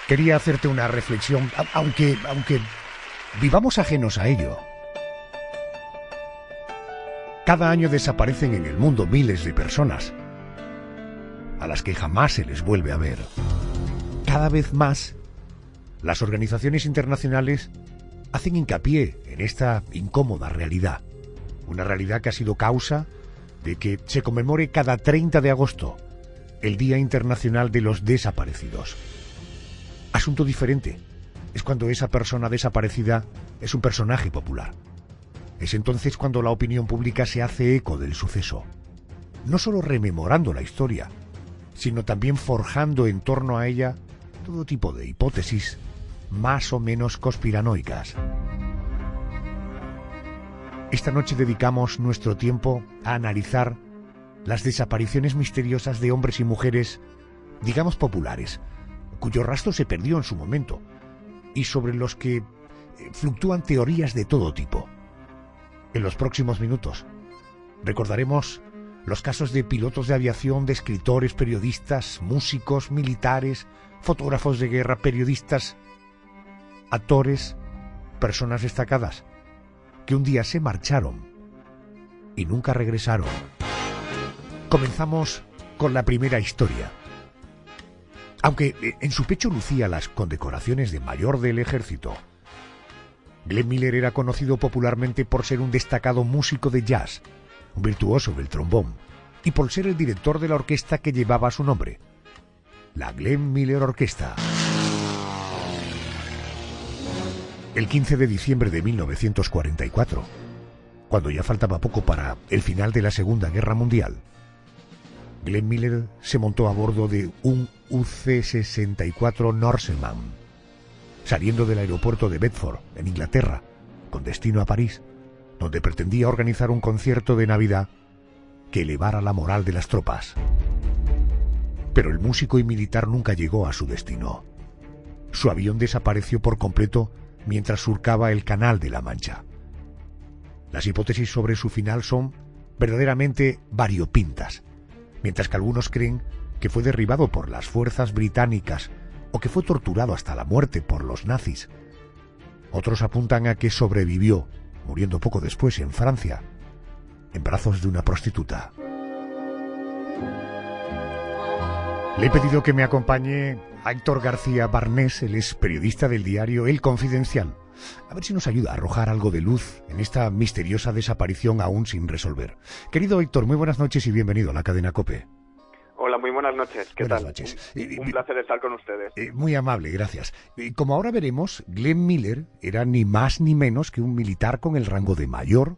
Quería hacerte una reflexión, aunque vivamos ajenos a ello. Cada año desaparecen en el mundo miles de personas a las que jamás se les vuelve a ver. Cada vez más, las organizaciones internacionales hacen hincapié en esta incómoda realidad. Una realidad que ha sido causa de que se conmemore cada 30 de agosto el Día Internacional de los Desaparecidos. Asunto diferente es cuando esa persona desaparecida es un personaje popular. Es entonces cuando la opinión pública se hace eco del suceso, no solo rememorando la historia, sino también forjando en torno a ella todo tipo de hipótesis más o menos conspiranoicas. Esta noche dedicamos nuestro tiempo a analizar las desapariciones misteriosas de hombres y mujeres, digamos populares, cuyo rastro se perdió en su momento, y sobre los que fluctúan teorías de todo tipo. En los próximos minutos recordaremos los casos de pilotos de aviación, de escritores, periodistas, músicos, militares, fotógrafos de guerra, periodistas, actores, personas destacadas, que un día se marcharon y nunca regresaron. Comenzamos con la primera historia. Aunque en su pecho lucía las condecoraciones de mayor del ejército, Glenn Miller era conocido popularmente por ser un destacado músico de jazz, un virtuoso del trombón, y por ser el director de la orquesta que llevaba su nombre, la Glenn Miller Orquesta. El 15 de diciembre de 1944, cuando ya faltaba poco para el final de la Segunda Guerra Mundial, Glenn Miller se montó a bordo de un UC-64 Norseman, saliendo del aeropuerto de Bedford, en Inglaterra, con destino a París, donde pretendía organizar un concierto de Navidad que elevara la moral de las tropas. Pero el músico y militar nunca llegó a su destino. Su avión desapareció por completo mientras surcaba el Canal de la Mancha. Las hipótesis sobre su final son verdaderamente variopintas, mientras que algunos creen que fue derribado por las fuerzas británicas o que fue torturado hasta la muerte por los nazis. Otros apuntan a que sobrevivió, muriendo poco después en Francia, en brazos de una prostituta. Le he pedido que me acompañe a Héctor García Barnés, él es periodista del diario El Confidencial. A ver si nos ayuda a arrojar algo de luz en esta misteriosa desaparición aún sin resolver. Querido Héctor, muy buenas noches y bienvenido a la cadena COPE. Hola, muy buenas noches. ¿Qué buenas tal? Noches. Un placer estar con ustedes. Muy amable, gracias. Como ahora veremos, Glenn Miller era ni más ni menos que un militar con el rango de mayor,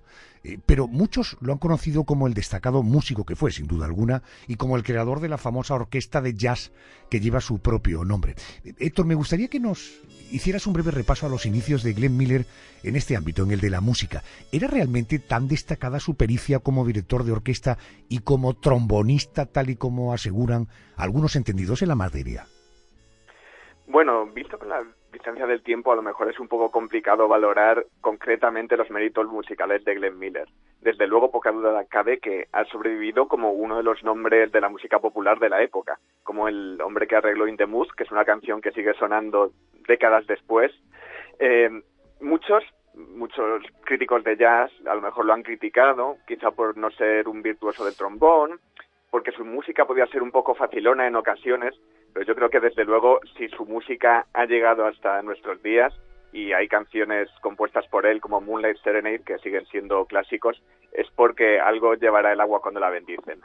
pero muchos lo han conocido como el destacado músico que fue, sin duda alguna, y como el creador de la famosa orquesta de jazz que lleva su propio nombre. Héctor, me gustaría que nos hicieras un breve repaso a los inicios de Glenn Miller en este ámbito, en el de la música. ¿Era realmente tan destacada su pericia como director de orquesta y como trombonista, tal y como aseguran algunos entendidos en la materia? Bueno, visto con la distancia del tiempo, a lo mejor es un poco complicado valorar concretamente los méritos musicales de Glenn Miller. Desde luego, poca duda cabe que ha sobrevivido como uno de los nombres de la música popular de la época, como el hombre que arregló In the Mood, que es una canción que sigue sonando décadas después. Muchos críticos de jazz a lo mejor lo han criticado, quizá por no ser un virtuoso del trombón, porque su música podía ser un poco facilona en ocasiones, pero yo creo que desde luego si su música ha llegado hasta nuestros días y hay canciones compuestas por él como Moonlight Serenade que siguen siendo clásicos, es porque algo llevará el agua cuando la bendicen.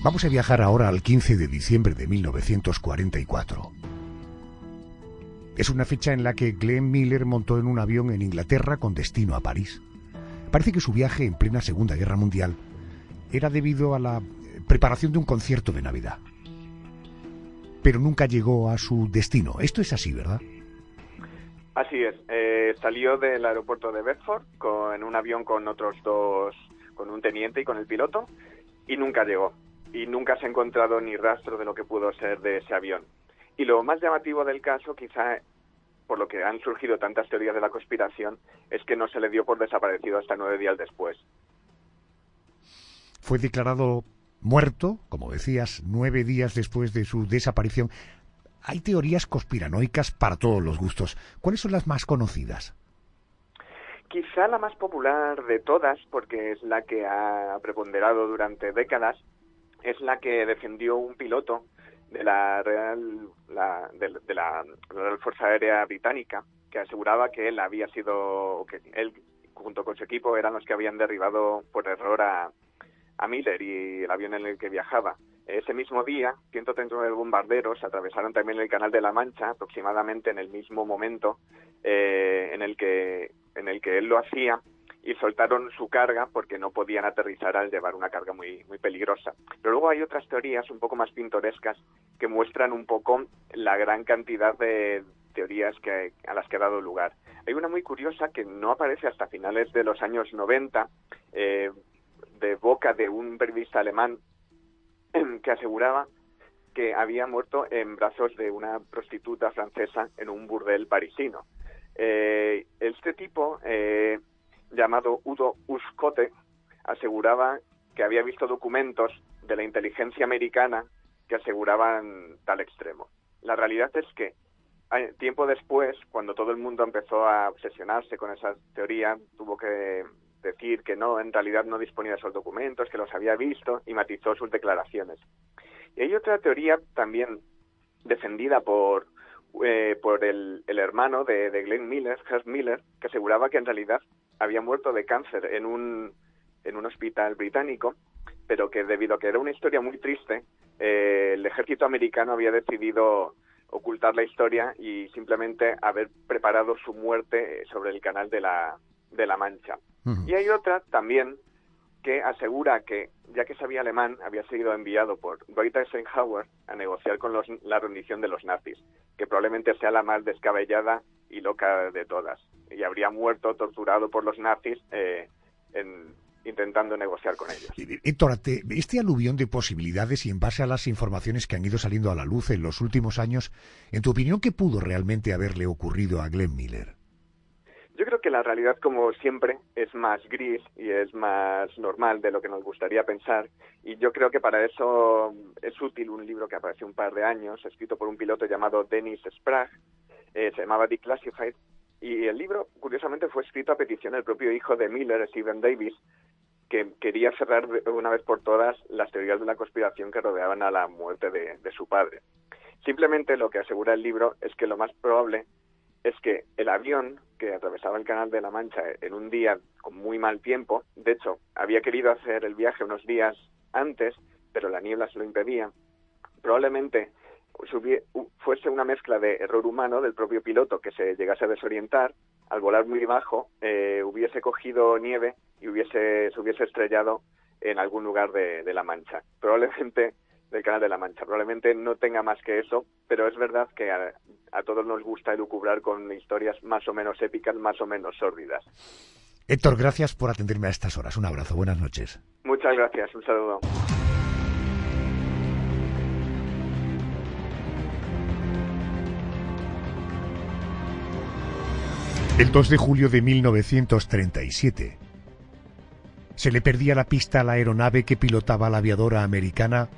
Vamos a viajar ahora al 15 de diciembre de 1944. Es una fecha en la que Glenn Miller montó en un avión en Inglaterra con destino a París. Parece que su viaje en plena Segunda Guerra Mundial era debido a la preparación de un concierto de Navidad. Pero nunca llegó a su destino. Esto es así, ¿verdad? Así es. Salió del aeropuerto de Bedford en un avión con otros dos, con un teniente y con el piloto, y nunca llegó. Y nunca se ha encontrado ni rastro de lo que pudo ser de ese avión. Y lo más llamativo del caso, quizá por lo que han surgido tantas teorías de la conspiración, es que no se le dio por desaparecido hasta 9 días después. Fue declarado Muerto, como decías, 9 días después de su desaparición. Hay teorías conspiranoicas para todos los gustos. ¿Cuáles son las más conocidas? Quizá la más popular de todas, porque es la que ha preponderado durante décadas, es la que defendió un piloto de la Real Fuerza Aérea Británica, que aseguraba que él junto con su equipo eran los que habían derribado por error a Miller y el avión en el que viajaba. Ese mismo día, 139 bombarderos atravesaron también el Canal de la Mancha, aproximadamente en el mismo momento en el que él lo hacía, y soltaron su carga porque no podían aterrizar al llevar una carga muy, muy peligrosa. Pero luego hay otras teorías un poco más pintorescas que muestran un poco la gran cantidad de teorías a las que ha dado lugar. Hay una muy curiosa que no aparece hasta finales de los años 90, de boca de un periodista alemán que aseguraba que había muerto en brazos de una prostituta francesa en un burdel parisino. Este tipo, llamado Udo Uskote, aseguraba que había visto documentos de la inteligencia americana que aseguraban tal extremo. La realidad es que tiempo después, cuando todo el mundo empezó a obsesionarse con esa teoría, tuvo que decir que no, en realidad no disponía de esos documentos, que los había visto, y matizó sus declaraciones. Y hay otra teoría también defendida por el hermano de Glenn Miller, Herb Miller, que aseguraba que en realidad había muerto de cáncer en un hospital británico, pero que debido a que era una historia muy triste, el ejército americano había decidido ocultar la historia y simplemente haber preparado su muerte sobre el Canal de la Mancha. Y hay otra también que asegura que, ya que sabía alemán, había sido enviado por Dwight Eisenhower a negociar con la rendición de los nazis, que probablemente sea la más descabellada y loca de todas. Y habría muerto torturado por los nazis intentando negociar con ellos. Héctor, este aluvión de posibilidades y en base a las informaciones que han ido saliendo a la luz en los últimos años, en tu opinión, ¿qué pudo realmente haberle ocurrido a Glenn Miller? Yo creo que la realidad, como siempre, es más gris y es más normal de lo que nos gustaría pensar, y yo creo que para eso es útil un libro que apareció un par de años, escrito por un piloto llamado Dennis Sprague, se llamaba Declassified, y el libro, curiosamente, fue escrito a petición del propio hijo de Miller, Stephen Davis, que quería cerrar de una vez por todas las teorías de la conspiración que rodeaban a la muerte de su padre. Simplemente lo que asegura el libro es que lo más probable es que el avión que atravesaba el Canal de la Mancha en un día con muy mal tiempo, de hecho, había querido hacer el viaje unos días antes, pero la niebla se lo impedía, probablemente fuese una mezcla de error humano del propio piloto que se llegase a desorientar, al volar muy bajo, hubiese cogido nieve y se hubiese estrellado en algún lugar de la Mancha. Probablemente del Canal de la Mancha. Probablemente no tenga más que eso, pero es verdad que a todos nos gusta elucubrar con historias más o menos épicas, más o menos sórdidas. Héctor, gracias por atenderme a estas horas. Un abrazo, buenas noches. Muchas gracias, un saludo. El 2 de julio de 1937 se le perdía la pista a la aeronave que pilotaba la aviadora americana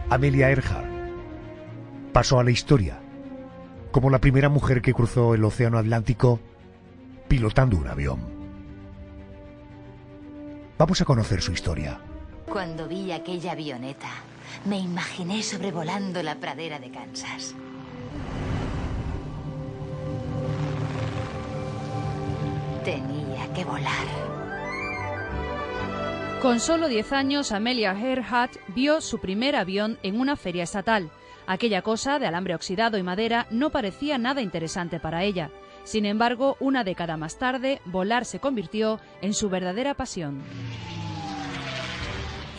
Amelia Earhart. Pasó a la historia como la primera mujer que cruzó el océano Atlántico pilotando un avión. Vamos a conocer su historia. Cuando vi aquella avioneta, me imaginé sobrevolando la pradera de Kansas. Tenía que volar. Con solo 10 años, Amelia Earhart vio su primer avión en una feria estatal. Aquella cosa de alambre oxidado y madera no parecía nada interesante para ella. Sin embargo, una década más tarde, volar se convirtió en su verdadera pasión.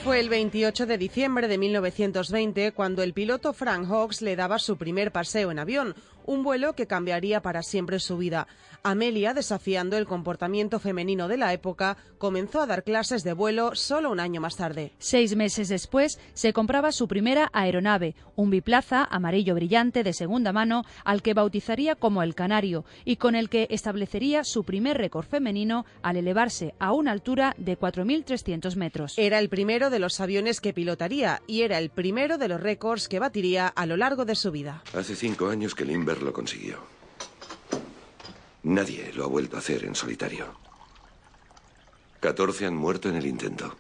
Fue el 28 de diciembre de 1920 cuando el piloto Frank Hawks le daba su primer paseo en avión, un vuelo que cambiaría para siempre su vida. Amelia, desafiando el comportamiento femenino de la época, comenzó a dar clases de vuelo solo un año más tarde. 6 meses después, se compraba su primera aeronave, un biplaza amarillo brillante de segunda mano, al que bautizaría como el Canario y con el que establecería su primer récord femenino al elevarse a una altura de 4.300 metros. Era el primero de los aviones que pilotaría y era el primero de los récords que batiría a lo largo de su vida. Hace 5 años que Lindbergh lo consiguió. Nadie lo ha vuelto a hacer en solitario. 14 han muerto en el intento.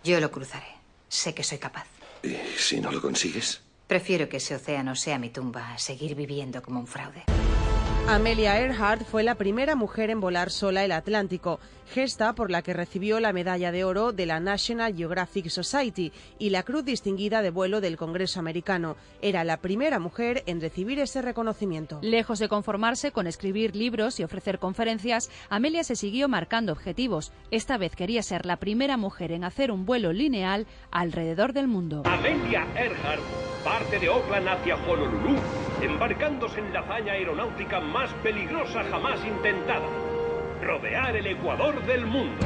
Yo lo cruzaré. Sé que soy capaz. ¿Y si no lo consigues? Prefiero que ese océano sea mi tumba a seguir viviendo como un fraude. Amelia Earhart fue la primera mujer en volar sola el Atlántico, gesta por la que recibió la medalla de oro de la National Geographic Society y la Cruz Distinguida de Vuelo del Congreso Americano. Era la primera mujer en recibir ese reconocimiento. Lejos de conformarse con escribir libros y ofrecer conferencias, Amelia se siguió marcando objetivos. Esta vez quería ser la primera mujer en hacer un vuelo lineal alrededor del mundo. Amelia Earhart parte de Oakland hacia Honolulu, embarcándose en la hazaña aeronáutica más peligrosa jamás intentada: rodear el ecuador del mundo.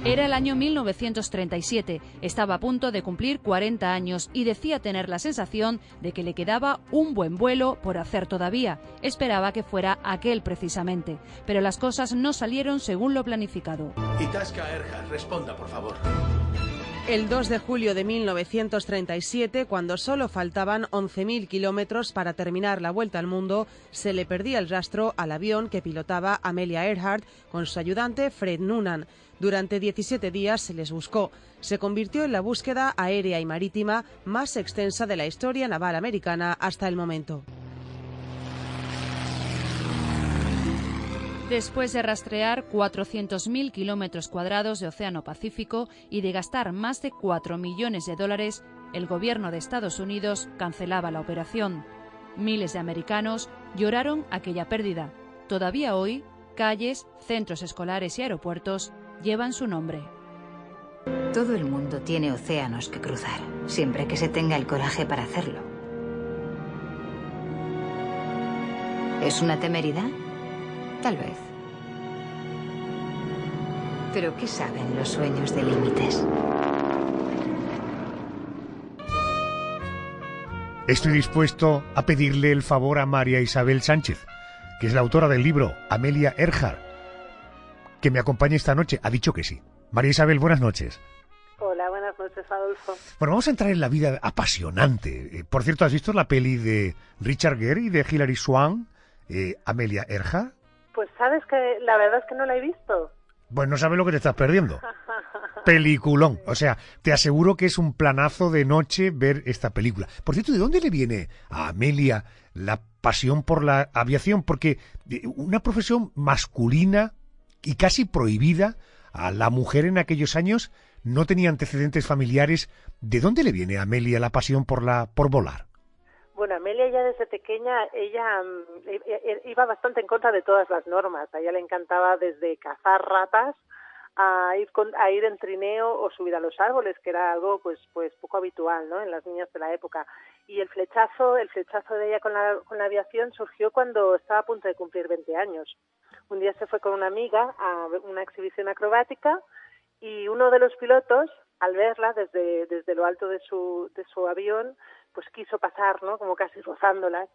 Era el año 1937, estaba a punto de cumplir 40 años y decía tener la sensación de que le quedaba un buen vuelo por hacer todavía. Esperaba que fuera aquel precisamente, pero las cosas no salieron según lo planificado. Itasca Earhart, responda, por favor. El 2 de julio de 1937, cuando solo faltaban 11.000 kilómetros para terminar la vuelta al mundo, se le perdía el rastro al avión que pilotaba Amelia Earhart con su ayudante Fred Noonan. Durante 17 días se les buscó. Se convirtió en la búsqueda aérea y marítima más extensa de la historia naval americana hasta el momento. Después de rastrear 400.000 kilómetros cuadrados de Océano Pacífico y de gastar más de 4 millones de dólares, el gobierno de Estados Unidos cancelaba la operación. Miles de americanos lloraron aquella pérdida. Todavía hoy, calles, centros escolares y aeropuertos llevan su nombre. Todo el mundo tiene océanos que cruzar, siempre que se tenga el coraje para hacerlo. ¿Es una temeridad? Tal vez. Pero ¿qué saben los sueños de límites? Estoy dispuesto a pedirle el favor a María Isabel Sánchez, que es la autora del libro Amelia Earhart, que me acompañe esta noche. Ha dicho que sí. María Isabel, buenas noches. Hola, buenas noches, Adolfo. Bueno, vamos a entrar en la vida apasionante. Por cierto, ¿has visto la peli de Richard Gere y de Hilary Swank, Amelia Earhart? Pues sabes que la verdad es que no la he visto. Pues no sabes lo que te estás perdiendo. Peliculón. O sea, te aseguro que es un planazo de noche ver esta película. Por cierto, ¿de dónde le viene a Amelia la pasión por la aviación? Porque una profesión masculina y casi prohibida a la mujer en aquellos años no tenía antecedentes familiares. ¿De dónde le viene a Amelia la pasión por volar? Bueno, Amelia ya desde pequeña, ella iba bastante en contra de todas las normas. A ella le encantaba desde cazar ratas a ir en trineo o subir a los árboles, que era algo pues poco habitual, ¿no?, en las niñas de la época. Y el flechazo de ella con la aviación surgió cuando estaba a punto de cumplir 20 años. Un día se fue con una amiga a una exhibición acrobática y uno de los pilotos, al verla desde lo alto de su avión, pues quiso pasar, ¿no?, como casi rozándola,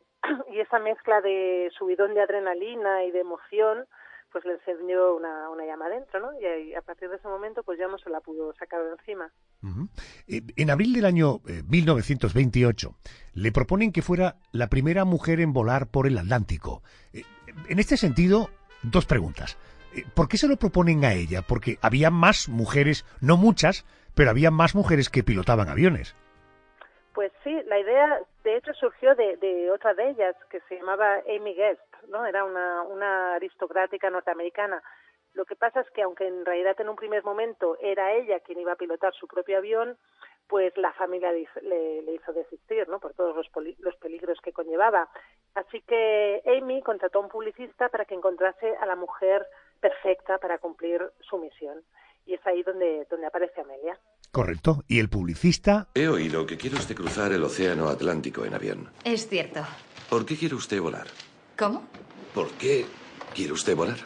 y esa mezcla de subidón de adrenalina y de emoción pues le encendió una llama dentro, ¿no? Y a partir de ese momento pues ya no se la pudo sacar de encima. Uh-huh. En abril del año 1928 le proponen que fuera la primera mujer en volar por el Atlántico. En este sentido, dos preguntas. ¿Por qué se lo proponen a ella? Porque había más mujeres, no muchas, pero había más mujeres que pilotaban aviones. Pues sí, la idea de hecho surgió de otra de ellas, que se llamaba Amy Guest, ¿no? Era una aristocrática norteamericana. Lo que pasa es que aunque en realidad en un primer momento era ella quien iba a pilotar su propio avión, pues la familia le hizo desistir, ¿no?, por todos los peligros que conllevaba. Así que Amy contrató a un publicista para que encontrase a la mujer perfecta para cumplir su misión. Y es ahí donde aparece Amelia. Correcto. ¿Y el publicista? He oído que quiere usted cruzar el océano Atlántico en avión. Es cierto. ¿Por qué quiere usted volar? ¿Cómo? ¿Por qué quiere usted volar?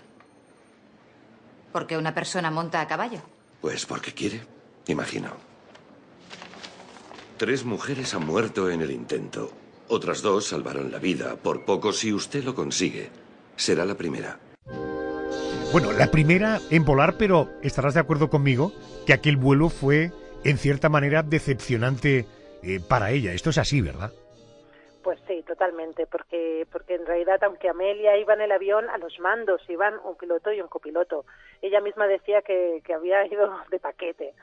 ¿Porque una persona monta a caballo? Pues porque quiere, imagino. 3 mujeres han muerto en el intento. Otras 2 salvaron la vida. Por poco, si usted lo consigue, será la primera. Bueno, la primera en volar, pero estarás de acuerdo conmigo que aquel vuelo fue, en cierta manera, decepcionante para ella. Esto es así, ¿verdad? Pues sí, totalmente, porque en realidad, aunque Amelia iba en el avión, a los mandos iban un piloto y un copiloto. Ella misma decía que había ido de paquete.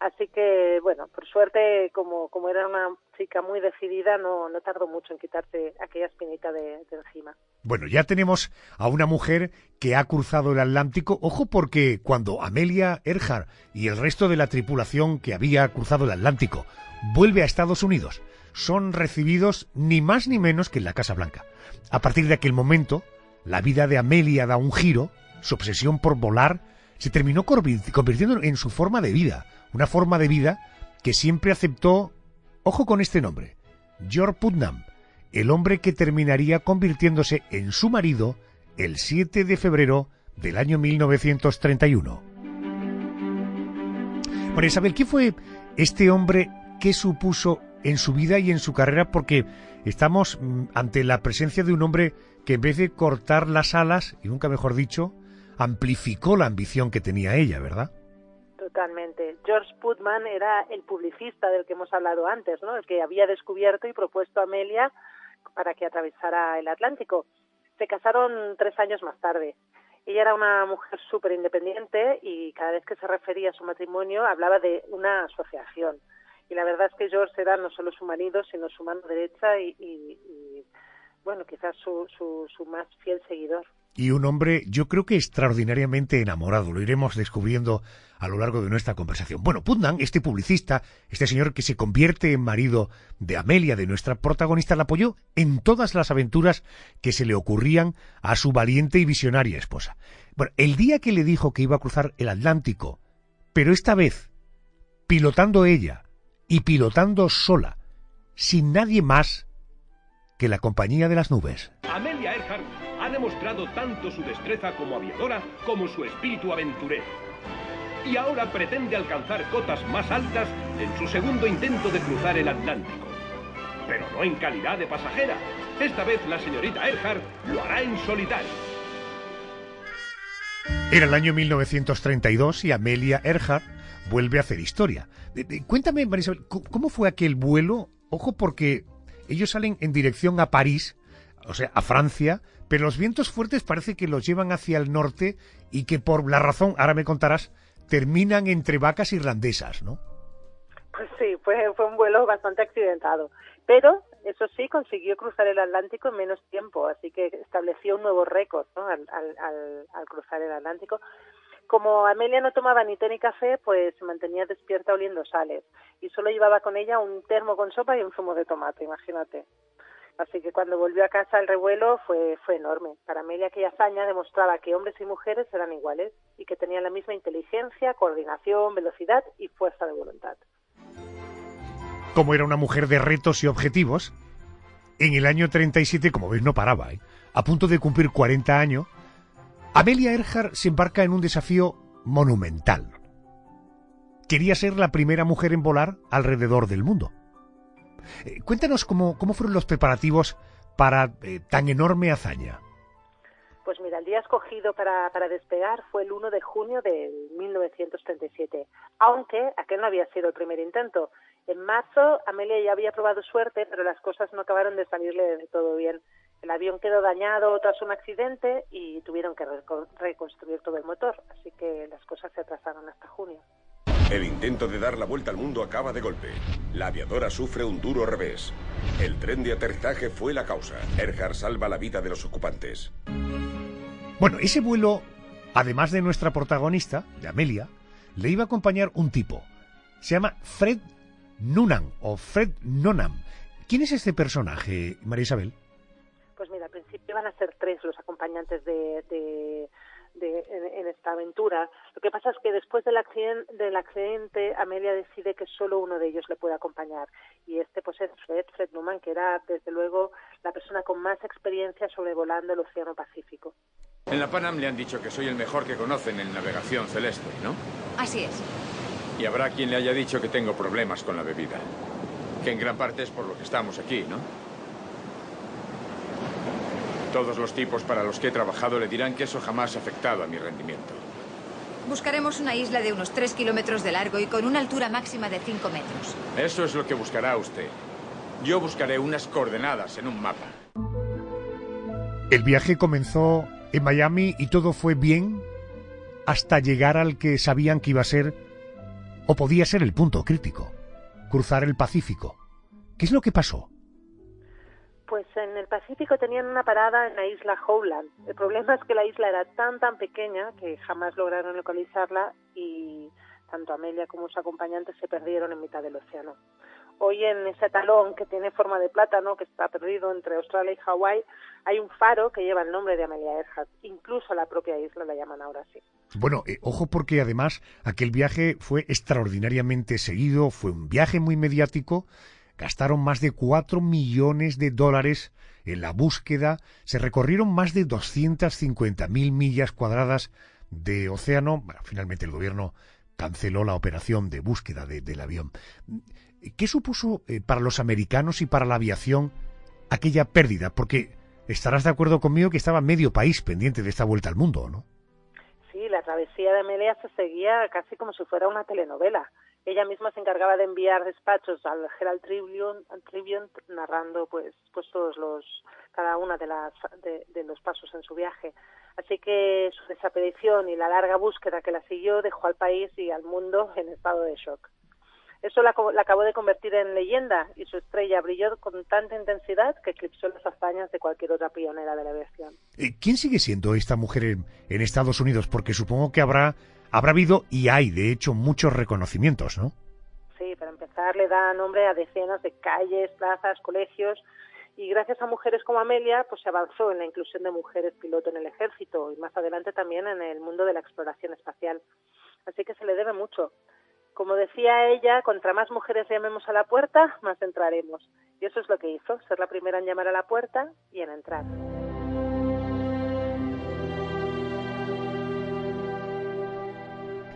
Así que, bueno, por suerte, como era una chica muy decidida, no tardó mucho en quitarse aquella espinita de encima. Bueno, ya tenemos a una mujer que ha cruzado el Atlántico. Ojo, porque cuando Amelia Earhart y el resto de la tripulación que había cruzado el Atlántico vuelve a Estados Unidos, son recibidos ni más ni menos que en la Casa Blanca. A partir de aquel momento, la vida de Amelia da un giro. Su obsesión por volar se terminó convirtiendo en su forma de vida. Una forma de vida que siempre aceptó, ojo con este nombre, George Putnam, el hombre que terminaría convirtiéndose en su marido el 7 de febrero del año 1931. Bueno, Isabel, ¿qué fue este hombre que supuso en su vida y en su carrera? Porque estamos ante la presencia de un hombre que, en vez de cortar las alas, y nunca mejor dicho, amplificó la ambición que tenía ella, ¿verdad? Totalmente. George Putnam era el publicista del que hemos hablado antes, ¿no? El que había descubierto y propuesto a Amelia para que atravesara el Atlántico. Se casaron 3 años más tarde. Ella era una mujer súper independiente y cada vez que se refería a su matrimonio hablaba de una asociación. Y la verdad es que George era no solo su marido, sino su mano derecha y bueno, quizás su más fiel seguidor. Y un hombre, yo creo que extraordinariamente enamorado. Lo iremos descubriendo a lo largo de nuestra conversación. Bueno, Putnam, este publicista, este señor que se convierte en marido de Amelia, de nuestra protagonista, la apoyó en todas las aventuras que se le ocurrían a su valiente y visionaria esposa. Bueno, el día que le dijo que iba a cruzar el Atlántico, pero esta vez pilotando ella y pilotando sola, sin nadie más que la compañía de las nubes. Amelia Earhart ha demostrado tanto su destreza como aviadora como su espíritu aventurero. Y ahora pretende alcanzar cotas más altas en su segundo intento de cruzar el Atlántico. Pero no en calidad de pasajera. Esta vez la señorita Earhart lo hará en solitario. Era el año 1932 y Amelia Earhart vuelve a hacer historia. Cuéntame, Marisabel, ¿cómo fue aquel vuelo? Ojo, porque ellos salen en dirección a París, o sea, a Francia, pero los vientos fuertes parece que los llevan hacia el norte y que por la razón, ahora me contarás, terminan entre vacas irlandesas, ¿no? Pues sí, fue un vuelo bastante accidentado, pero eso sí, consiguió cruzar el Atlántico en menos tiempo, así que estableció un nuevo récord, ¿no? al cruzar el Atlántico. Como Amelia no tomaba ni té ni café, pues se mantenía despierta oliendo sales y solo llevaba con ella un termo con sopa y un zumo de tomate, imagínate. Así que cuando volvió a casa el revuelo fue enorme. Para Amelia aquella hazaña demostraba que hombres y mujeres eran iguales y que tenían la misma inteligencia, coordinación, velocidad y fuerza de voluntad. Como era una mujer de retos y objetivos, en el año 37, como veis, no paraba, a punto de cumplir 40 años, Amelia Earhart se embarca en un desafío monumental. Quería ser la primera mujer en volar alrededor del mundo. Cuéntanos cómo fueron los preparativos para tan enorme hazaña. Pues mira, el día escogido para despegar fue el 1 de junio de 1937, aunque aquel no había sido el primer intento. En marzo, Amelia ya había probado suerte, pero las cosas no acabaron de salirle de todo bien. El avión quedó dañado tras un accidente y tuvieron que reconstruir todo el motor, así que las cosas se atrasaron hasta junio. El intento de dar la vuelta al mundo acaba de golpe. La aviadora sufre un duro revés. El tren de aterrizaje fue la causa. Earhart salva la vida de los ocupantes. Bueno, ese vuelo, además de nuestra protagonista, de Amelia, le iba a acompañar un tipo. Se llama Fred Noonan o Fred Nonam. ¿Quién es este personaje, María Isabel? Pues mira, al principio van a ser 3 los acompañantes de en esta aventura. Lo que pasa es que después del accidente, Amelia decide que solo uno de ellos le puede acompañar, y pues es Fred Newman, que era desde luego la persona con más experiencia sobrevolando el Océano Pacífico. En la Pan Am le han dicho que soy el mejor que conocen en navegación celeste, ¿no? Así es. Y habrá quien le haya dicho que tengo problemas con la bebida, que en gran parte es por lo que estamos aquí, ¿no? Todos los tipos para los que he trabajado le dirán que eso jamás ha afectado a mi rendimiento. Buscaremos una isla de unos 3 kilómetros de largo y con una altura máxima de 5 metros. Eso es lo que buscará usted. Yo buscaré unas coordenadas en un mapa. El viaje comenzó en Miami y todo fue bien hasta llegar al que sabían que iba a ser, o podía ser, el punto crítico: cruzar el Pacífico. ¿Qué es lo que pasó? Pues en el Pacífico tenían una parada en la isla Howland. El problema es que la isla era tan pequeña que jamás lograron localizarla, y tanto Amelia como su acompañante se perdieron en mitad del océano. Hoy en ese talón que tiene forma de plátano, que está perdido entre Australia y Hawái, hay un faro que lleva el nombre de Amelia Earhart. Incluso la propia isla la llaman ahora así. Bueno, ojo, porque además aquel viaje fue extraordinariamente seguido, fue un viaje muy mediático. Gastaron más de $4 millones en la búsqueda, se recorrieron más de 250.000 millas cuadradas de océano. Bueno, finalmente el gobierno canceló la operación de búsqueda del avión. ¿Qué supuso para los americanos y para la aviación aquella pérdida? Porque estarás de acuerdo conmigo que estaba medio país pendiente de esta vuelta al mundo, ¿no? Sí, la travesía de Amelia se seguía casi como si fuera una telenovela. Ella misma se encargaba de enviar despachos al Herald Tribune narrando pues cada una de los pasos en su viaje. Así que su desaparición y la larga búsqueda que la siguió dejó al país y al mundo en estado de shock. Eso la acabó de convertir en leyenda, y su estrella brilló con tanta intensidad que eclipsó las hazañas de cualquier otra pionera de la aviación. ¿Quién sigue siendo esta mujer en Estados Unidos? Porque supongo que habrá habido, y hay de hecho, muchos reconocimientos, ¿no? Sí, para empezar le da nombre a decenas de calles, plazas, colegios, y gracias a mujeres como Amelia pues se avanzó en la inclusión de mujeres piloto en el ejército, y más adelante también en el mundo de la exploración espacial. Así que se le debe mucho. Como decía ella, contra más mujeres llamemos a la puerta, más entraremos. Y eso es lo que hizo, ser la primera en llamar a la puerta y en entrar.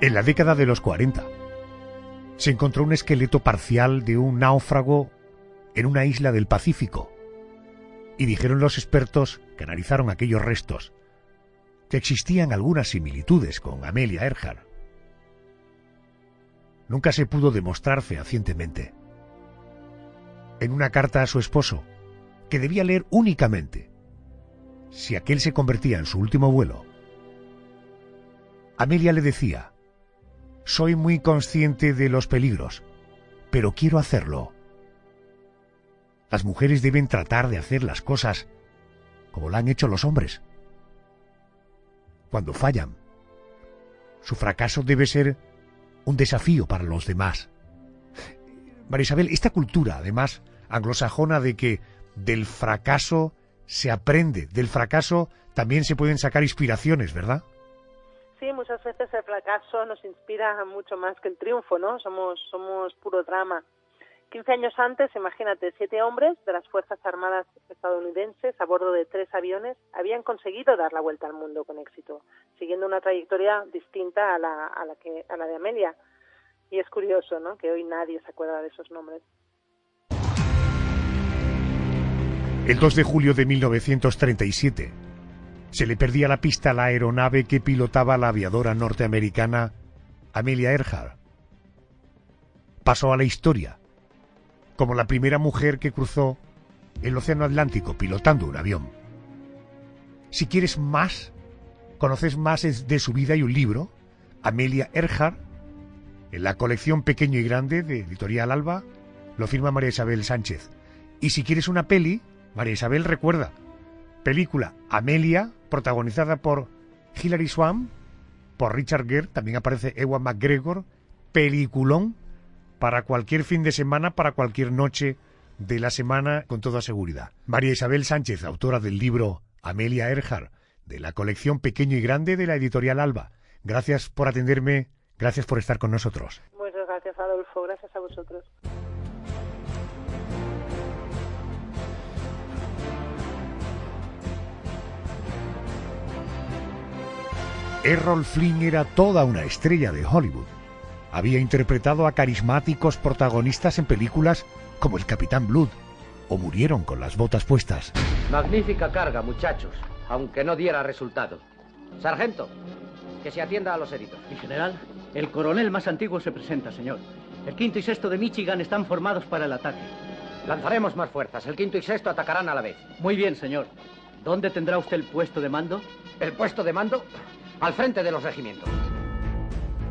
En la década de los 40 se encontró un esqueleto parcial de un náufrago en una isla del Pacífico, y dijeron los expertos que analizaron aquellos restos que existían algunas similitudes con Amelia Earhart. Nunca se pudo demostrar fehacientemente. En una carta a su esposo, que debía leer únicamente si aquel se convertía en su último vuelo, Amelia le decía: soy muy consciente de los peligros, pero quiero hacerlo. Las mujeres deben tratar de hacer las cosas como lo han hecho los hombres. Cuando fallan, su fracaso debe ser un desafío para los demás. María Isabel, esta cultura, además, anglosajona de que del fracaso se aprende, del fracaso también se pueden sacar inspiraciones, ¿verdad? Sí, muchas veces el fracaso nos inspira mucho más que el triunfo, ¿no? Somos puro drama. 15 años antes, imagínate, 7 hombres de las Fuerzas Armadas estadounidenses a bordo de 3 aviones habían conseguido dar la vuelta al mundo con éxito, siguiendo una trayectoria distinta a la de Amelia. Y es curioso, ¿no?, que hoy nadie se acuerda de esos nombres. El 2 de julio de 1937 se le perdía la pista a la aeronave que pilotaba la aviadora norteamericana Amelia Earhart. Pasó a la historia como la primera mujer que cruzó el Océano Atlántico pilotando un avión. Si quieres más, conoces más de su vida, y un libro, Amelia Earhart, en la colección Pequeño y Grande de Editorial Alba, lo firma María Isabel Sánchez. Y si quieres una peli, María Isabel, recuerda, película Amelia, protagonizada por Hilary Swank, por Richard Gere, también aparece Ewan McGregor, peliculón para cualquier fin de semana, para cualquier noche de la semana, con toda seguridad. María Isabel Sánchez, autora del libro Amelia Earhart, de la colección Pequeño y Grande de la editorial Alba. Gracias por atenderme, gracias por estar con nosotros. Muchas gracias, Adolfo, gracias a vosotros. Errol Flynn era toda una estrella de Hollywood. Había interpretado a carismáticos protagonistas en películas como El Capitán Blood o Murieron con las botas puestas. Magnífica carga, muchachos, aunque no diera resultado. Sargento, que se atienda a los heridos. Mi general, el coronel más antiguo se presenta, señor. El 5º y 6º de Michigan están formados para el ataque. Lanzaremos más fuerzas. El 5º y 6º atacarán a la vez. Muy bien, señor. ¿Dónde tendrá usted el puesto de mando? ¿El puesto de mando? Al frente de los regimientos.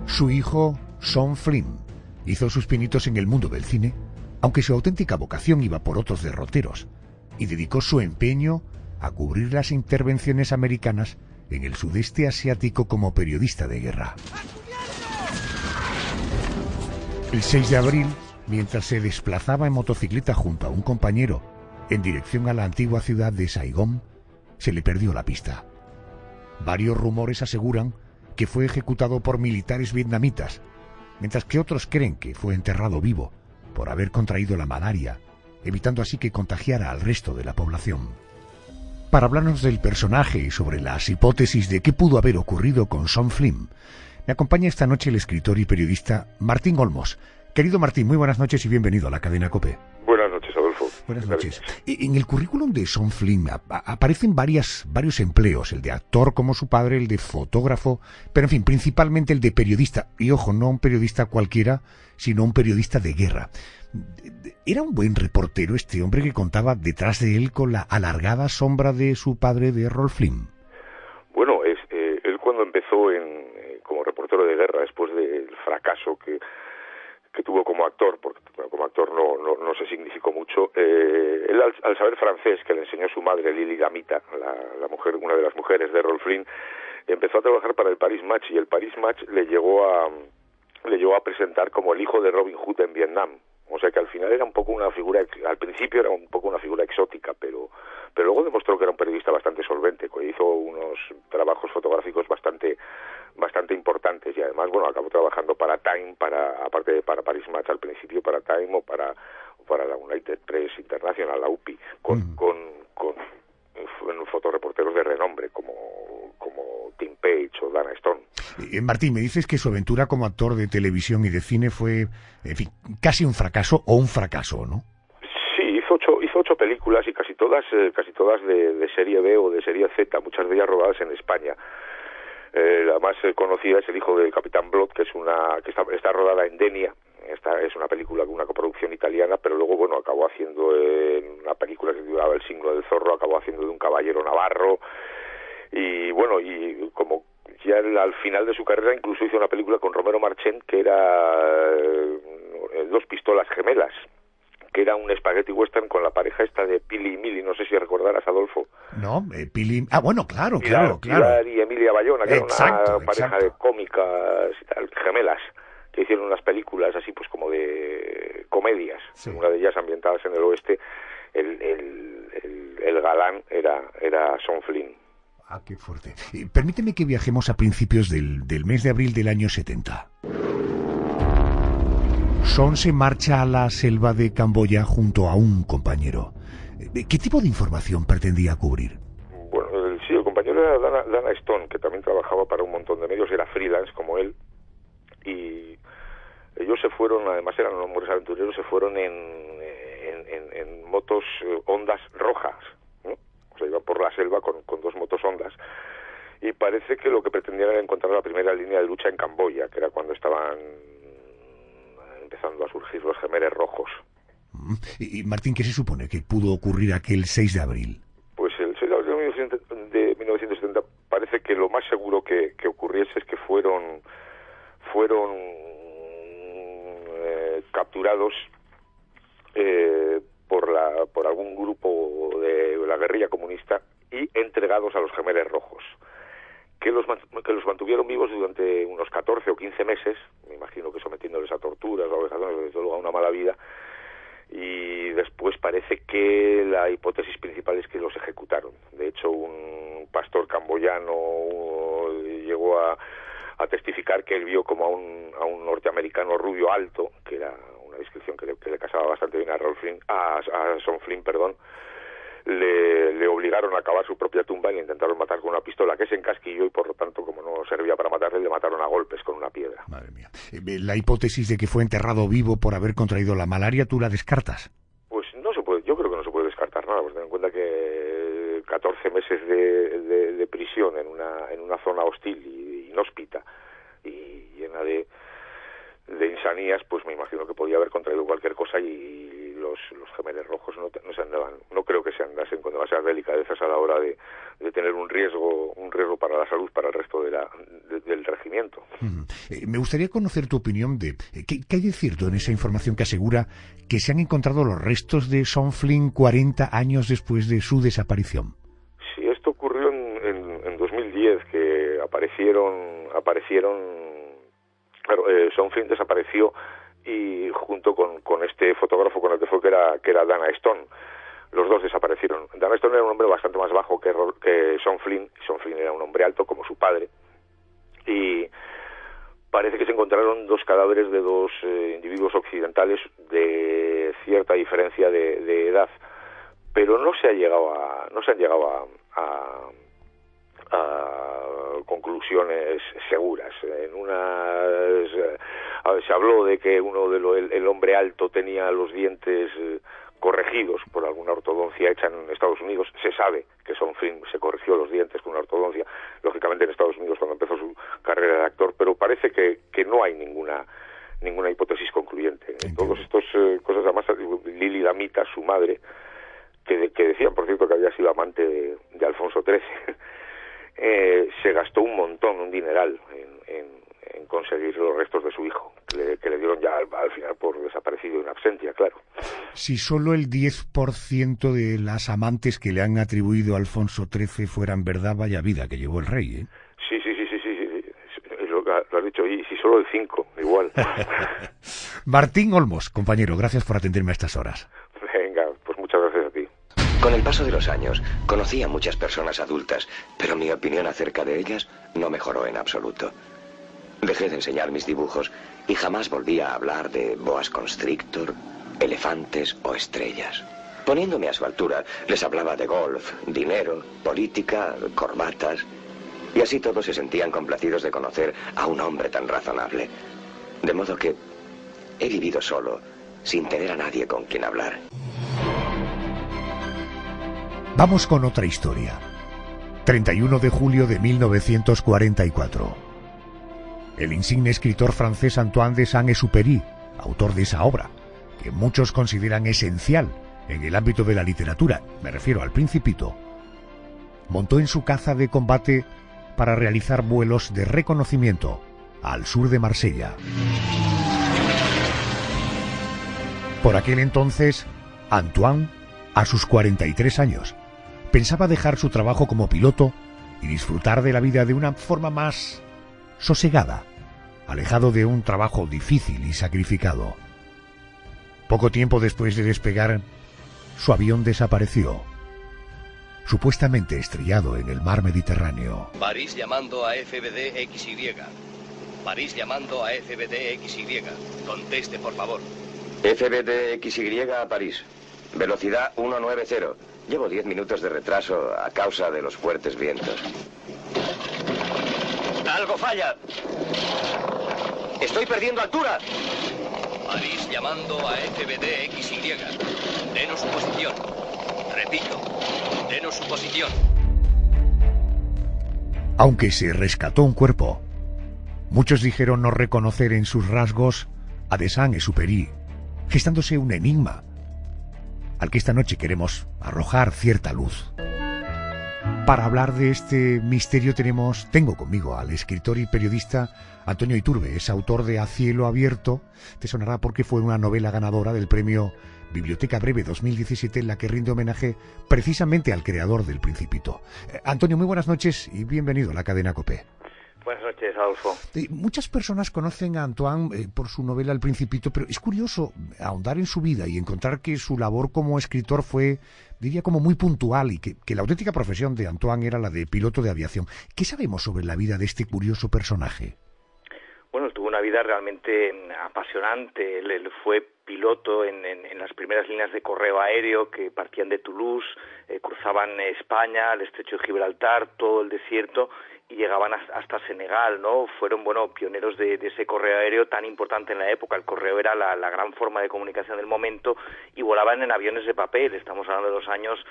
Su hijo, Sean Flynn, hizo sus pinitos en el mundo del cine, aunque su auténtica vocación iba por otros derroteros, y dedicó su empeño a cubrir las intervenciones americanas en el sudeste asiático como periodista de guerra. El 6 de abril, mientras se desplazaba en motocicleta junto a un compañero en dirección a la antigua ciudad de Saigón, se le perdió la pista. Varios rumores aseguran que fue ejecutado por militares vietnamitas, mientras que otros creen que fue enterrado vivo por haber contraído la malaria, evitando así que contagiara al resto de la población. Para hablarnos del personaje y sobre las hipótesis de qué pudo haber ocurrido con Sean Flynn, me acompaña esta noche el escritor y periodista Martín Olmos. Querido Martín, muy buenas noches y bienvenido a la cadena COPE. Buenas noches, Adolfo. Buenas noches. En el currículum de Sean Flynn aparecen varios empleos, el de actor como su padre, el de fotógrafo, pero en fin, principalmente el de periodista. Y ojo, no un periodista cualquiera, sino un periodista de guerra. ¿Era un buen reportero este hombre que contaba detrás de él con la alargada sombra de su padre, de Errol Flynn? Bueno, él cuando empezó como reportero de guerra, después del fracaso que tuvo como actor, porque como actor no se significó mucho, él al saber francés, que le enseñó su madre, Lily Gamita, la mujer, una de las mujeres de Errol Flynn, empezó a trabajar para el Paris Match, y el Paris Match le llegó a presentar como el hijo de Robin Hood en Vietnam. O sea que al final era un poco una figura, al principio era un poco una figura exótica, pero luego demostró que era un periodista bastante solvente, que hizo unos trabajos fotográficos bastante importantes, y además, bueno, acabó trabajando para Time, aparte para Paris Match al principio, para Time o para la United Press International, la UPI, con fotoreporteros de renombre como Tim Page o Dana Stone. Martín, me dices que su aventura como actor de televisión y de cine fue, en fin, casi un fracaso, ¿no? Sí, hizo ocho películas, y casi todas de serie B o de serie Z, muchas de ellas rodadas en España. La más conocida es El hijo del Capitán Blood, que está rodada en Denia. Esta es una película, una coproducción italiana, pero luego, bueno, acabó haciendo una película que titulaba El signo del zorro, acabó haciendo de un caballero navarro, y bueno, y como ya al final de su carrera incluso hizo una película con Romero Marchand que era Dos pistolas gemelas, que era un spaghetti western con la pareja esta de Pili y Mili, no sé si recordarás, Adolfo. No, Pili... Ah, bueno, claro. Pilar y Emilia Bayona, que era una pareja de cómicas y tal, gemelas, que hicieron unas películas así pues como de comedias, sí. Una de ellas ambientadas en el oeste. El galán era Sean Flynn. Ah, qué fuerte. Permíteme que viajemos a principios del mes de abril del año 70. Sean se marcha a la selva de Camboya junto a un compañero. ¿Qué tipo de información pretendía cubrir? Bueno, sí, el compañero era Dana Stone, que también trabajaba para un montón de medios, era freelance como él, y ellos se fueron, además eran hombres aventureros, se fueron en motos Hondas rojas, ¿no? O sea, iban por la selva con dos motos Hondas, y parece que lo que pretendían era encontrar la primera línea de lucha en Camboya, que era cuando estaban empezando a surgir los Jemeres Rojos. Y Martín, ¿qué se supone que pudo ocurrir aquel 6 de abril? Pues el 6 de abril de 1970 parece que lo más seguro que ocurriese es que fueron capturados por algún grupo de la guerrilla comunista y entregados a los Jemeres Rojos, que los mantuvieron vivos durante unos 14 o 15 meses, me imagino que sometiéndoles a torturas o a vejaciones, desde luego a una mala vida, y después parece que la hipótesis principal es que los ejecutaron. De hecho, un pastor camboyano explicar que él vio como a un norteamericano rubio alto, que era una descripción que le casaba bastante bien a Sean Flynn, le obligaron a cavar su propia tumba y le intentaron matar con una pistola que se encasquilló y por lo tanto, como no servía para matarle, le mataron a golpes con una piedra. Madre mía. La hipótesis de que fue enterrado vivo por haber contraído la malaria, ¿tú la descartas? Pues no se puede, yo creo que no se puede descartar nada, pues ten en cuenta que 14 meses de prisión en una zona hostil y inhóspita y llena de insanías, pues me imagino que podía haber contraído cualquier cosa y los Gemeres Rojos no creo que se andasen con demasiadas delicadezas a la hora de tener un riesgo para la salud para el resto del regimiento. Me gustaría conocer tu opinión de ¿qué hay de cierto en esa información que asegura que se han encontrado los restos de Sean Flynn 40 años después de su desaparición? Sí, esto ocurrió en 2010, que aparecieron. Claro, Sean Flynn desapareció y junto con este fotógrafo con el que fue que era Dana Stone. Los dos desaparecieron. Dana Stone era un hombre bastante más bajo que Sean Flynn. Sean Flynn era un hombre alto como su padre. Y parece que se encontraron dos cadáveres de dos individuos occidentales de cierta diferencia de edad, pero no se han llegado a conclusiones seguras. Se habló de que el hombre alto tenía los dientes corregidos por alguna ortodoncia hecha en Estados Unidos. Se sabe que Sean Flynn se corrigió los dientes con una ortodoncia, lógicamente en Estados Unidos cuando empezó su carrera de actor, pero parece que no hay ninguna hipótesis concluyente. Todos estos cosas, además Lili Damita, su madre, que decían, por cierto, que había sido amante de Alfonso XIII, se gastó un dineral en conseguir los restos de su hijo, que le dieron ya al final por desaparecido en absentia, claro. Si solo el 10% de las amantes que le han atribuido a Alfonso XIII fueran verdad, vaya vida que llevó el rey, ¿eh? Sí, lo has dicho, y si solo el 5, igual. Martín Olmos, compañero, gracias por atenderme a estas horas. Venga, pues muchas gracias a ti. Con el paso de los años, conocí a muchas personas adultas, pero mi opinión acerca de ellas no mejoró en absoluto. Dejé de enseñar mis dibujos y jamás volví a hablar de boas constrictor, elefantes o estrellas. Poniéndome a su altura, les hablaba de golf, dinero, política, corbatas, y así todos se sentían complacidos de conocer a un hombre tan razonable. De modo que he vivido solo, sin tener a nadie con quien hablar. Vamos con otra historia. 31 de julio de 1944. El insigne escritor francés Antoine de Saint-Exupéry, autor de esa obra, que muchos consideran esencial en el ámbito de la literatura, me refiero al Principito, montó en su caza de combate para realizar vuelos de reconocimiento al sur de Marsella. Por aquel entonces, Antoine, a sus 43 años, pensaba dejar su trabajo como piloto y disfrutar de la vida de una forma más sosegada, alejado de un trabajo difícil y sacrificado. Poco tiempo después de despegar, su avión desapareció, supuestamente estrellado en el mar Mediterráneo. París llamando a FBD XY. París llamando a FBD XY. Conteste, por favor. FBD XY a París. Velocidad 190. Llevo 10 minutos de retraso a causa de los fuertes vientos. ¡Algo falla! ¡Estoy perdiendo altura! París llamando a FBD XY. Denos su posición. Repito, denos su posición. Aunque se rescató un cuerpo, muchos dijeron no reconocer en sus rasgos a de Saint-Exupéry, gestándose un enigma al que esta noche queremos arrojar cierta luz. Para hablar de este misterio tengo conmigo al escritor y periodista Antonio Iturbe. Es autor de A cielo abierto. Te sonará porque fue una novela ganadora del premio Biblioteca Breve 2017, en la que rinde homenaje precisamente al creador del Principito. Antonio, muy buenas noches y bienvenido a la cadena COPE. Buenas noches, Adolfo. Muchas personas conocen a Antoine por su novela El Principito, pero es curioso ahondar en su vida y encontrar que su labor como escritor fue, diría, como muy puntual, y que la auténtica profesión de Antoine era la de piloto de aviación. ¿Qué sabemos sobre la vida de este curioso personaje? vida realmente apasionante. Él fue piloto en las primeras líneas de correo aéreo que partían de Toulouse, cruzaban España, el estrecho de Gibraltar, todo el desierto, y llegaban hasta Senegal, ¿no? Fueron, pioneros de ese correo aéreo tan importante en la época. El correo era la gran forma de comunicación del momento, y volaban en aviones de papel. Estamos hablando de los años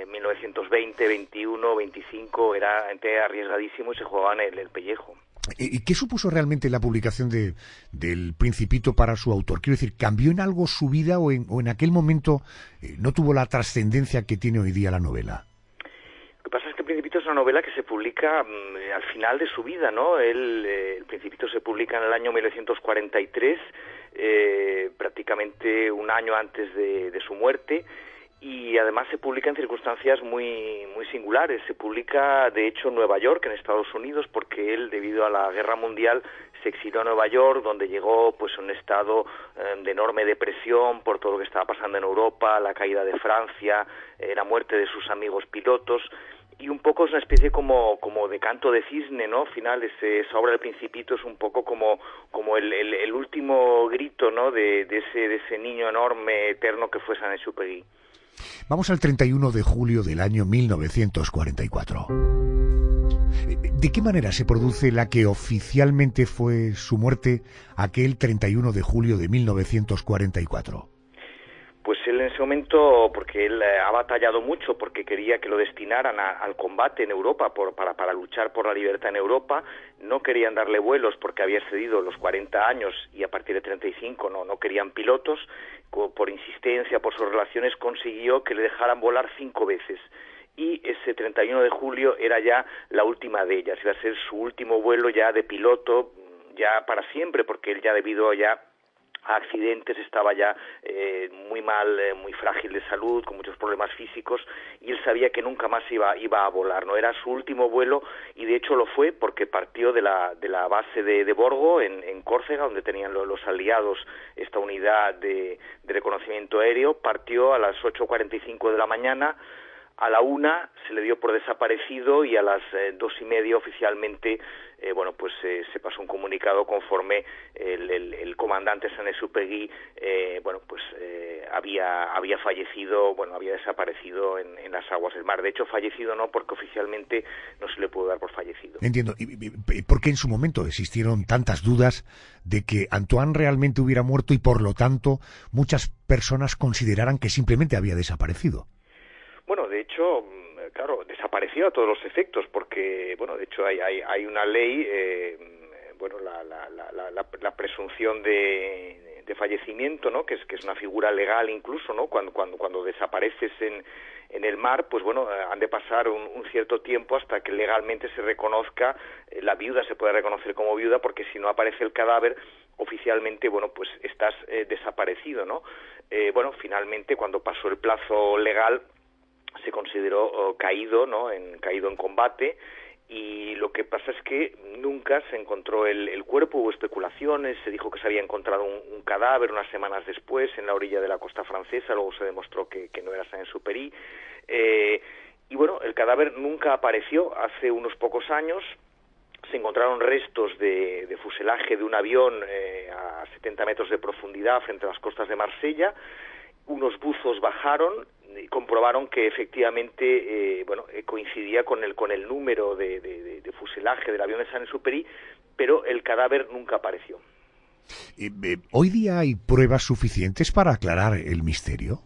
1920, 21, 25, era arriesgadísimo y se jugaban el pellejo. ¿Y qué supuso realmente la publicación del Principito para su autor? Quiero decir, ¿cambió en algo su vida o en aquel momento no tuvo la trascendencia que tiene hoy día la novela? Lo que pasa es que El Principito es una novela que se publica al final de su vida, ¿no? El Principito se publica en el año 1943, prácticamente un año antes de su muerte, y además se publica en circunstancias muy singulares. Se publica, de hecho, en Nueva York, en Estados Unidos, porque él, debido a la Guerra Mundial, se exilió a Nueva York, donde llegó pues en un estado de enorme depresión por todo lo que estaba pasando en Europa, la caída de Francia, la muerte de sus amigos pilotos, y un poco es una especie como de canto de cisne, ¿no? Al final esa obra del Principito es un poco como el último grito, ¿no? de ese niño enorme, eterno que fue Saint-Exupéry. Vamos al 31 de julio del año 1944. ¿De qué manera se produce la que oficialmente fue su muerte aquel 31 de julio de 1944? Pues él en ese momento, porque él ha batallado mucho, porque quería que lo destinaran al combate en Europa, para luchar por la libertad en Europa. No querían darle vuelos porque había excedido los 40 años y a partir de 35 no querían pilotos. Por insistencia, por sus relaciones, consiguió que le dejaran volar 5 veces. Y ese 31 de julio era ya la última de ellas, iba a ser su último vuelo ya de piloto, ya para siempre, porque él ya debido a accidentes estaba ya muy mal, muy frágil de salud, con muchos problemas físicos, y él sabía que nunca más iba a volar, no era su último vuelo, y de hecho lo fue porque partió de la base de Borgo en Córcega, donde tenían los aliados esta unidad de reconocimiento aéreo. Partió a las 8:45 de la mañana. A la 1 se le dio por desaparecido y a las 2:30 oficialmente, se pasó un comunicado conforme el comandante Saint-Exupéry, había fallecido, había desaparecido en las aguas del mar. De hecho, fallecido no, porque oficialmente no se le pudo dar por fallecido. Entiendo. ¿Y por qué en su momento existieron tantas dudas de que Antoine realmente hubiera muerto y por lo tanto muchas personas consideraran que simplemente había desaparecido? Bueno, de hecho, claro, desapareció a todos los efectos, porque, de hecho hay una ley, la presunción de fallecimiento, ¿no? Que es una figura legal incluso, ¿no? Cuando desapareces en el mar, pues han de pasar un cierto tiempo hasta que legalmente se reconozca, la viuda se puede reconocer como viuda, porque si no aparece el cadáver, oficialmente, pues estás desaparecido, ¿no? Finalmente, cuando pasó el plazo legal, se consideró caído, ¿no? Caído en combate, y lo que pasa es que nunca se encontró el cuerpo. Hubo especulaciones, se dijo que se había encontrado un cadáver unas semanas después en la orilla de la costa francesa, luego se demostró que no era Saint-Exupéry, el cadáver nunca apareció. Hace unos pocos años se encontraron restos de fuselaje de un avión a 70 metros de profundidad frente a las costas de Marsella. Unos buzos bajaron y comprobaron que efectivamente coincidía con el número de fuselaje del avión de Saint-Exupéry, pero el cadáver nunca apareció. ¿Hoy día hay pruebas suficientes para aclarar el misterio?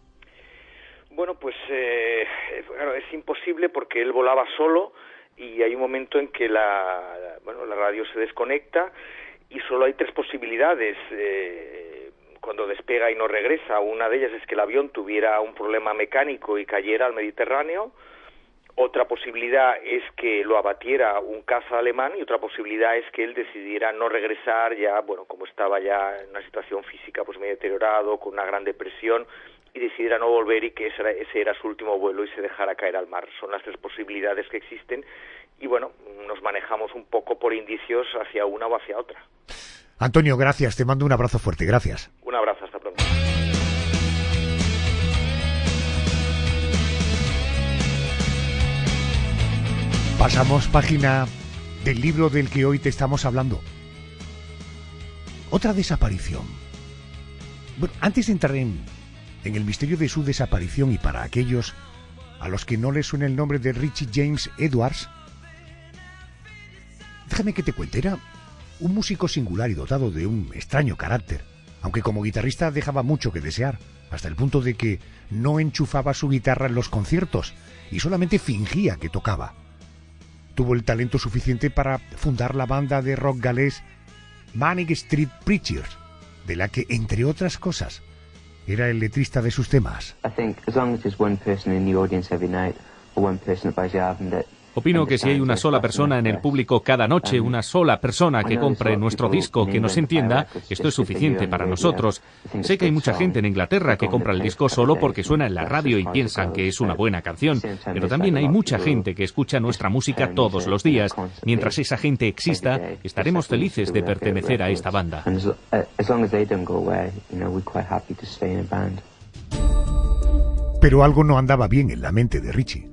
Es imposible, porque él volaba solo y hay un momento en que la radio se desconecta y solo hay 3 posibilidades cuando despega y no regresa. Una de ellas es que el avión tuviera un problema mecánico y cayera al Mediterráneo. Otra posibilidad es que lo abatiera un caza alemán, y otra posibilidad es que él decidiera no regresar ya, como estaba ya en una situación física muy deteriorado, con una gran depresión, y decidiera no volver, y que ese era su último vuelo y se dejara caer al mar. Son las 3 posibilidades que existen y nos manejamos un poco por indicios hacia una o hacia otra. Antonio, gracias, te mando un abrazo fuerte, gracias. Un abrazo, hasta pronto. Pasamos página del libro del que hoy te estamos hablando. Otra desaparición. Bueno, antes de entrar en el misterio de su desaparición y para aquellos a los que no les suena el nombre de Richie James Edwards, déjame que te cuente, era un músico singular y dotado de un extraño carácter, aunque como guitarrista dejaba mucho que desear, hasta el punto de que no enchufaba su guitarra en los conciertos y solamente fingía que tocaba. Tuvo el talento suficiente para fundar la banda de rock galés Manic Street Preachers, de la que, entre otras cosas, era el letrista de sus temas. Opino que si hay una sola persona en el público cada noche, una sola persona que compre nuestro disco, que nos entienda, esto es suficiente para nosotros. Sé que hay mucha gente en Inglaterra que compra el disco solo porque suena en la radio y piensan que es una buena canción, pero también hay mucha gente que escucha nuestra música todos los días. Mientras esa gente exista, estaremos felices de pertenecer a esta banda. Pero algo no andaba bien en la mente de Richie.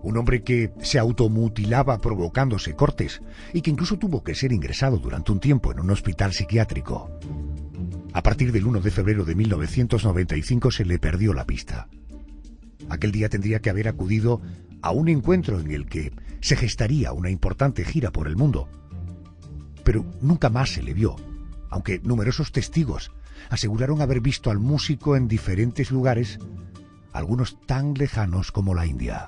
Un hombre que se automutilaba provocándose cortes y que incluso tuvo que ser ingresado durante un tiempo en un hospital psiquiátrico. A partir del 1 de febrero de 1995 se le perdió la pista. Aquel día tendría que haber acudido a un encuentro en el que se gestaría una importante gira por el mundo. Pero nunca más se le vio, aunque numerosos testigos aseguraron haber visto al músico en diferentes lugares, algunos tan lejanos como la India.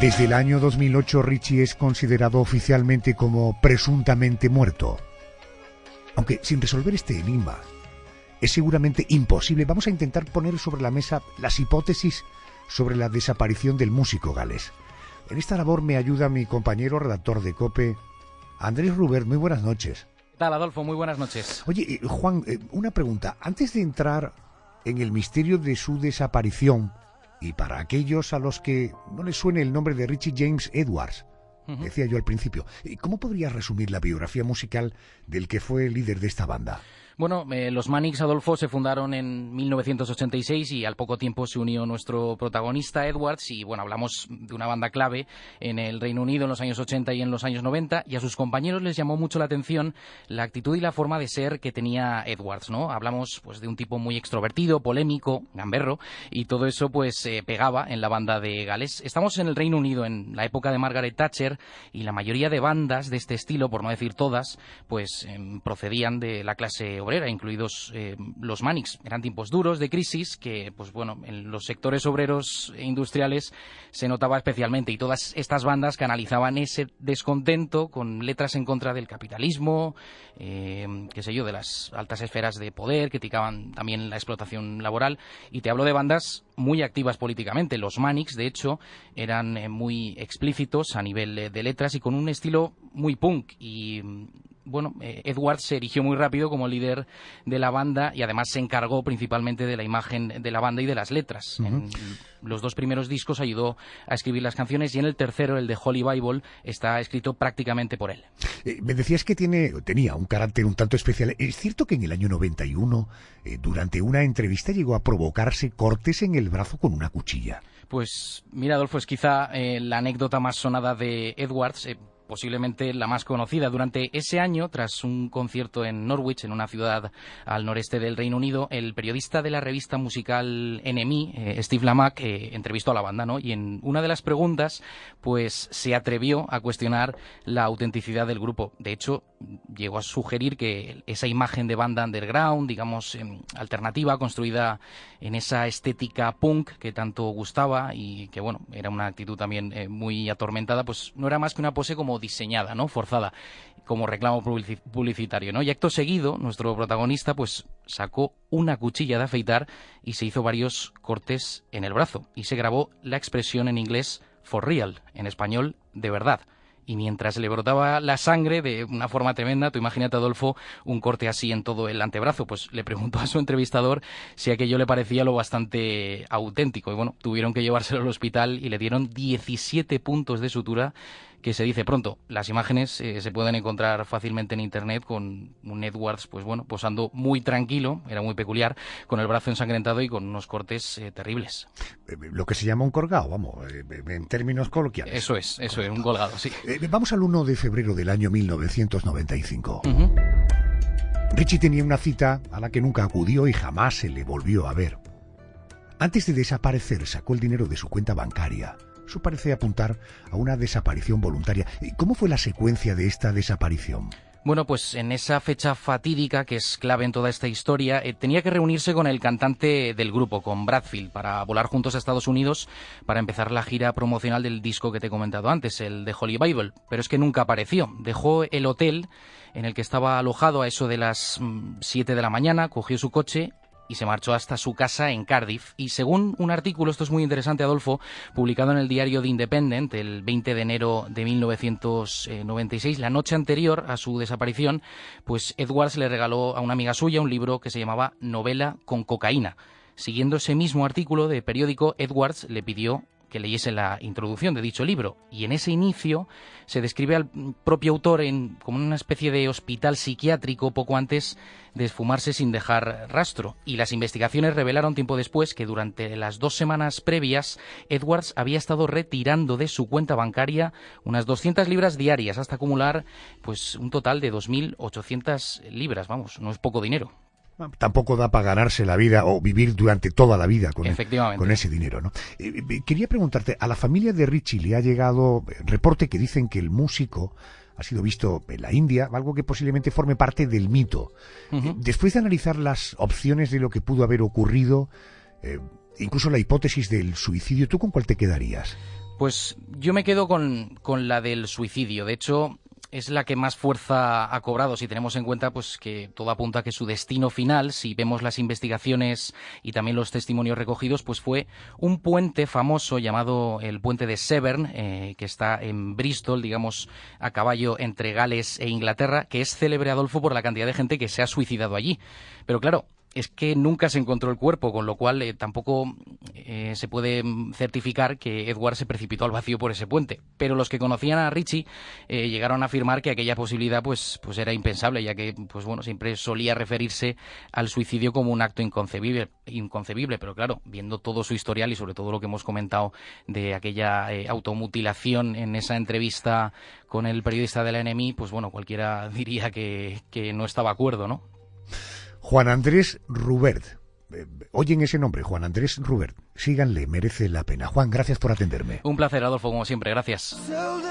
Desde el año 2008, Richie es considerado oficialmente como presuntamente muerto. Aunque sin resolver este enigma es seguramente imposible, vamos a intentar poner sobre la mesa las hipótesis sobre la desaparición del músico galés. En esta labor me ayuda mi compañero redactor de COPE, Andrés Rubert. Muy buenas noches. ¿Qué tal, Adolfo? Muy buenas noches. Oye, Juan, una pregunta. Antes de entrar en el misterio de su desaparición, y para aquellos a los que no les suene el nombre de Richie James Edwards, decía yo al principio, ¿cómo podrías resumir la biografía musical del que fue el líder de esta banda? Bueno, los Manics, Adolfo, se fundaron en 1986 y al poco tiempo se unió nuestro protagonista, Edwards, y bueno, hablamos de una banda clave en el Reino Unido en los años 80 y en los años 90, y a sus compañeros les llamó mucho la atención la actitud y la forma de ser que tenía Edwards, ¿no? Hablamos pues de un tipo muy extrovertido, polémico, gamberro, y todo eso pues pegaba en la banda de Gales. Estamos en el Reino Unido en la época de Margaret Thatcher y la mayoría de bandas de este estilo, por no decir todas, pues procedían de la clase obrera, incluidos los Manics. Eran tiempos duros de crisis que, pues bueno, en los sectores obreros e industriales se notaba especialmente, y todas estas bandas canalizaban ese descontento con letras en contra del capitalismo, qué sé yo, de las altas esferas de poder, criticaban también la explotación laboral, y te hablo de bandas muy activas políticamente. Los Manics, de hecho, eran muy explícitos a nivel de letras y con un estilo muy punk, y bueno, Edwards se erigió muy rápido como líder de la banda y además se encargó principalmente de la imagen de la banda y de las letras. En los dos primeros discos ayudó a escribir las canciones y en el tercero, el de Holy Bible, está escrito prácticamente por él. Me decías que tenía un carácter un tanto especial. ¿Es cierto que en el año 91, durante una entrevista, llegó a provocarse cortes en el brazo con una cuchilla? Pues mira, Adolfo, es quizá la anécdota más sonada de Edwards, posiblemente la más conocida. Durante ese año, tras un concierto en Norwich, en una ciudad al noreste del Reino Unido, el periodista de la revista musical NME, Steve Lamacq, entrevistó a la banda, ¿no? Y en una de las preguntas, pues se atrevió a cuestionar la autenticidad del grupo. De hecho, llegó a sugerir que esa imagen de banda underground, digamos, alternativa, construida en esa estética punk que tanto gustaba y que, bueno, era una actitud también muy atormentada, pues no era más que una pose como diseñada, ¿no? Forzada, como reclamo publicitario, ¿no? Y acto seguido, nuestro protagonista pues sacó una cuchilla de afeitar y se hizo varios cortes en el brazo y se grabó la expresión en inglés for real, en español de verdad. Y mientras le brotaba la sangre de una forma tremenda, tú imagínate, Adolfo, un corte así en todo el antebrazo, pues le preguntó a su entrevistador si aquello le parecía lo bastante auténtico. Y bueno, tuvieron que llevárselo al hospital y le dieron 17 puntos de sutura que se dice pronto. Las imágenes se pueden encontrar fácilmente en internet con un Edwards, pues bueno, posando muy tranquilo, era muy peculiar, con el brazo ensangrentado y con unos cortes terribles. Lo que se llama un colgado, vamos, en términos coloquiales. Eso es, un colgado, sí. Vamos al 1 de febrero del año 1995. Richie tenía una cita a la que nunca acudió y jamás se le volvió a ver. Antes de desaparecer, sacó el dinero de su cuenta bancaria. Eso parece apuntar a una desaparición voluntaria. ¿Cómo fue la secuencia de esta desaparición? Bueno, pues en esa fecha fatídica, que es clave en toda esta historia, tenía que reunirse con el cantante del grupo, con Bradfield, para volar juntos a Estados Unidos para empezar la gira promocional del disco que te he comentado antes, el de Holy Bible. Pero es que nunca apareció. Dejó el hotel en el que estaba alojado a eso de las 7 de la mañana, cogió su coche y se marchó hasta su casa en Cardiff. Y según un artículo, esto es muy interesante, Adolfo, publicado en el diario The Independent el 20 de enero de 1996, la noche anterior a su desaparición, pues Edwards le regaló a una amiga suya un libro que se llamaba Novela con cocaína. Siguiendo ese mismo artículo de periódico, Edwards le pidió que leyese la introducción de dicho libro, y en ese inicio se describe al propio autor como una especie de hospital psiquiátrico poco antes de esfumarse sin dejar rastro, y las investigaciones revelaron tiempo después que durante las 2 semanas previas Edwards había estado retirando de su cuenta bancaria unas 200 libras diarias hasta acumular pues un total de 2.800 libras, vamos, no es poco dinero. Tampoco da para ganarse la vida o vivir durante toda la vida con ese dinero, ¿no? Quería preguntarte, a la familia de Richie le ha llegado reporte que dicen que el músico ha sido visto en la India, algo que posiblemente forme parte del mito. Después de analizar las opciones de lo que pudo haber ocurrido, incluso la hipótesis del suicidio, ¿tú con cuál te quedarías? Pues yo me quedo con la del suicidio. De hecho, es la que más fuerza ha cobrado, si tenemos en cuenta pues que todo apunta a que su destino final, si vemos las investigaciones y también los testimonios recogidos, pues fue un puente famoso llamado el puente de Severn, que está en Bristol, digamos a caballo entre Gales e Inglaterra, que es célebre, Adolfo, por la cantidad de gente que se ha suicidado allí. Pero claro, es que nunca se encontró el cuerpo, con lo cual tampoco se puede certificar que Edward se precipitó al vacío por ese puente. Pero los que conocían a Richie llegaron a afirmar que aquella posibilidad pues era impensable, ya que pues bueno, siempre solía referirse al suicidio como un acto inconcebible. Pero claro, viendo todo su historial y sobre todo lo que hemos comentado de aquella automutilación en esa entrevista con el periodista de la NME, pues bueno, cualquiera diría que no estaba de acuerdo, ¿no? Juan Andrés Rubert. Oyen ese nombre, Juan Andrés Rubert. Síganle, merece la pena. Juan, gracias por atenderme. Un placer, Adolfo, como siempre, gracias.